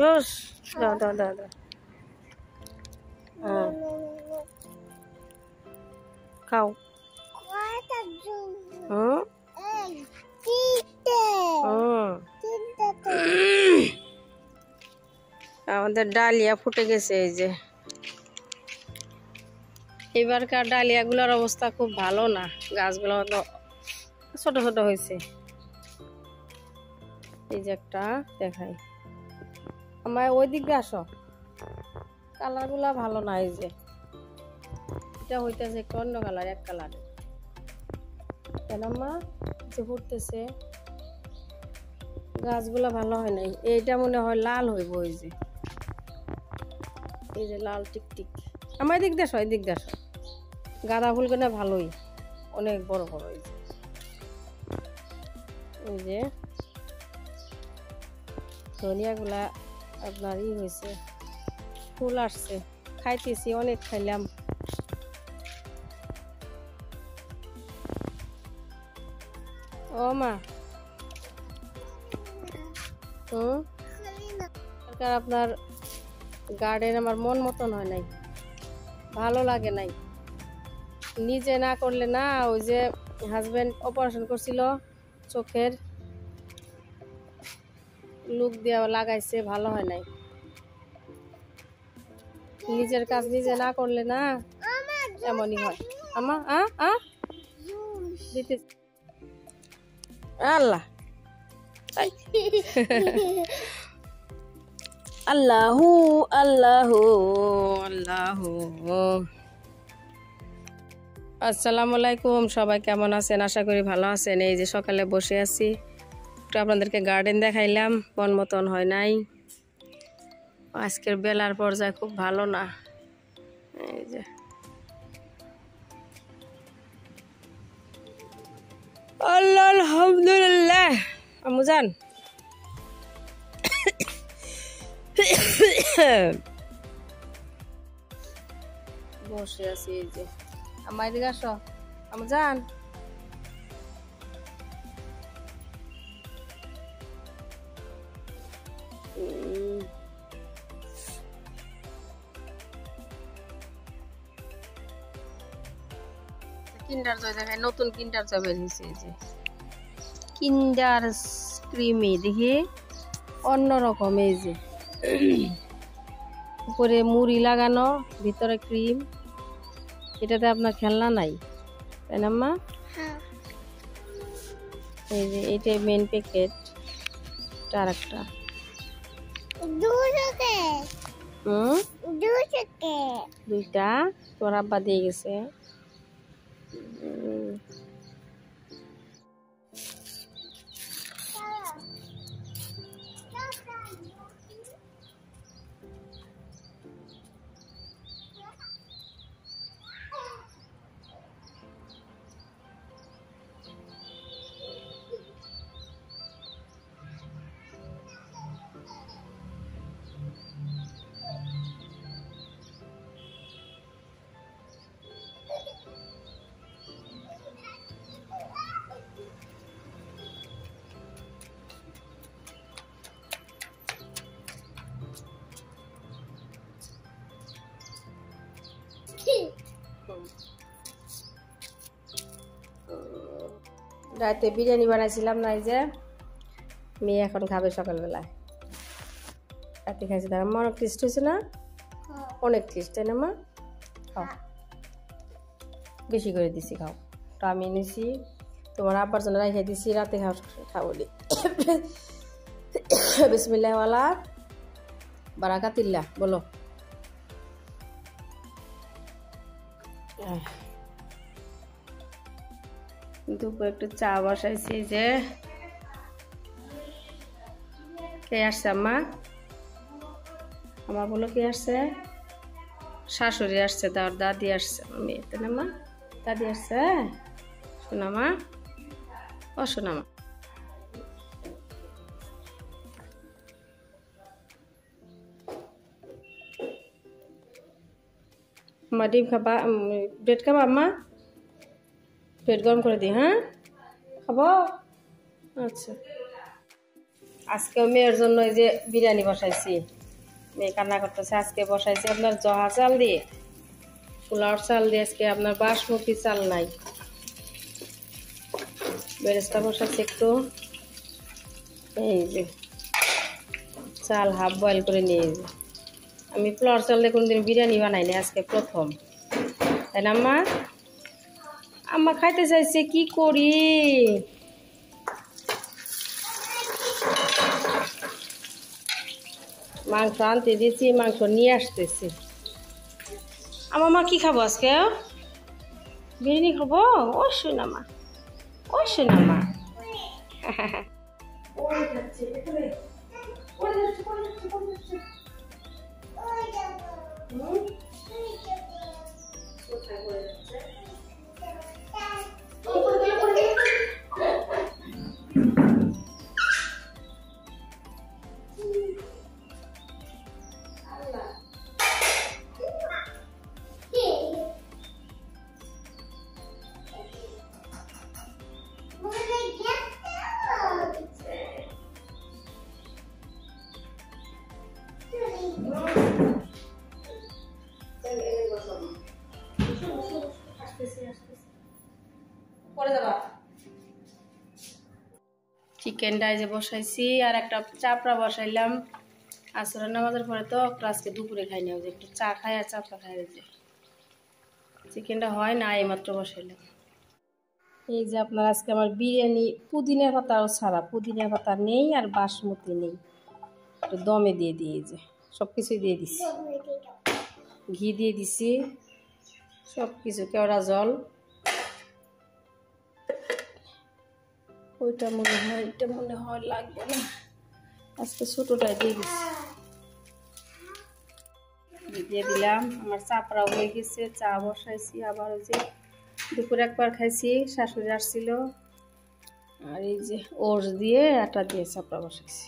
ভালোস দাও দাও দাও দাও খাও আমাদের ডালিয়া ফুটে গেছে এই যে এবারকার ডালিয়াগুলোর অবস্থা খুব ভালো না গাছগুলো তো ছোট ছোট হয়েছে এই যে একটা দেখাই আমার ওই দিক দিয়ে আসো কালারগুলা ভালো না এই যে এটা হইতেছে একটু অন্য কালার এক কালারের কেন মা যে ফুটতেছে গাছগুলা ভালো হয় নাই এইটা মনে হয় লাল হইব এই যে লাল টিকটিক আমার দিক দেশ এই দিক দেশ গাঁদা ফুল কেনা ভালোই অনেক বড় বড় এই যে ধনিয়াগুলা আপনার হয়েছে ফুল আসছে খাইতেছি অনেক খাইলাম ও মা আপনার গার্ডেন আমার মন মতন হয় নাই ভালো লাগে নাই নিজে না করলে না ওই যে হাজবেন্ড অপারেশন করছিল চোখের লুক দিয়ে লাগাইছে ভালো হয় নাই নিজের কাজ নিজে না করলে না এমনই হয় আমা দিতে আল্লাহ আল্লাহু আল্লাহু আল্লাহু আসসালামু আলাইকুম সবাই কেমন আছেন আশা করি ভালো আছেন এই যে সকালে বসে আছি একটু আপনাদেরকে গার্ডেন দেখাইলাম মন মতন হয় নাই আজকের বেলার পর্যায়ে খুব ভালো না এই যে আল্লাহ আলহামদুলিল্লাহ আমুজান বসে আছি এই যে আমার এদিকে আসো আমুজান কিন্ডার জয় দেখায় নতুন কিন্ডার জয় বের হয়েছে এই যে কিন্ডার ক্রিমি দেখি অন্যরকম এই যে উপরে মুড়ি লাগানো ভিতরে ক্রিম এটাতে আপনার খেলনা নাই তাই না মা এই যে এইটাই মেন প্যাকেট আর একটা দুইটা তোর আব্বা দিয়ে গেছে রাতে বিরিয়ানি বানাইছিলাম না এই যে মেয়ে এখন খাবে সকালবেলায় রাতে খাইছি তার মা অনেক টেস্ট হয়েছে না অনেক টেস্ট তাই না মা খাও বেশি করে দিছি খাও তো আমি নিছি তোমার আব্বার জন্য রেখে দিছি রাতে খাবো বিসমিল্লাহ ওয়ালা বারাকাতিল্লাহ বলো দুপুরে একটু চা বসাইছি যে কে আসছে আম্মা আমার বলো কে আসছে শাশুড়ি আসছে তার দাদি আসছে আমার মেয়েতে না মা দাদি আসছে শোনা মা ও শোনা মা মা ডিম খাবা ব্রেড খাবা আম্মা পেট গরম করে দিই হ্যাঁ খাবো আচ্ছা আজকে মেয়ের জন্য এই যে বিরিয়ানি বসাইছি মেয়ে কান্না করতেছে। আজকে বসাইছে আপনার জহা চাল দিয়ে, পোলাওর চাল দিয়ে, আজকে আপনার বাসমতি চাল নাই। বেরেস্তা বসাচ্ছে একটু, এই যে চাল হাফ বয়েল করে নিয়ে যে আমি পোলাওর চাল দিয়ে কোনদিন বিরিয়ানি বানাইনি, আজকে প্রথম। তাই না আম্মা? আম্মা খাইতে চাইছে, কি করি? মাংস আনতে দিয়েছি, মাংস নিয়ে আসতেছি। আমার মা কি খাবো আজকে? বিরিয়ানি খাবো? অবশ্যই না মা, অবশ্যই না মা। চিকেনটা যে বসাইছি, আর একটা চাপড়া বসাইলাম। আসরের নামাজের পরে তো আজকে দুপুরে খাই না, একটু চা খাই আর চাপড়া খাই। যে চিকেনটা হয় না, এইমাত্র বসাইলাম। এই যে আপনার আজকে আমার বিরিয়ানি পুদিনা পাতাও ছাড়া, পুদিনা পাতা নেই আর বাসমতি নেই, একটু দমে দিয়ে দিই। যে সব কিছুই দিয়ে দিছি, ঘি দিয়ে দিছি, সব কিছু, কেওড়া জল। ওইটা মনে হয়, এটা মনে হয় লাগবে না, আজকে ছোটোটাই দিয়ে দিছি। দিয়ে দিলাম। আমার চাপড়া হয়ে গেছে, চা বসাইছি। আবার ওই যে দুপুরে একবার খাইছি, শাশুড়ি আসছিল, আর এই যে ওটস দিয়ে আটা দিয়ে চাপড়া বসাইছি।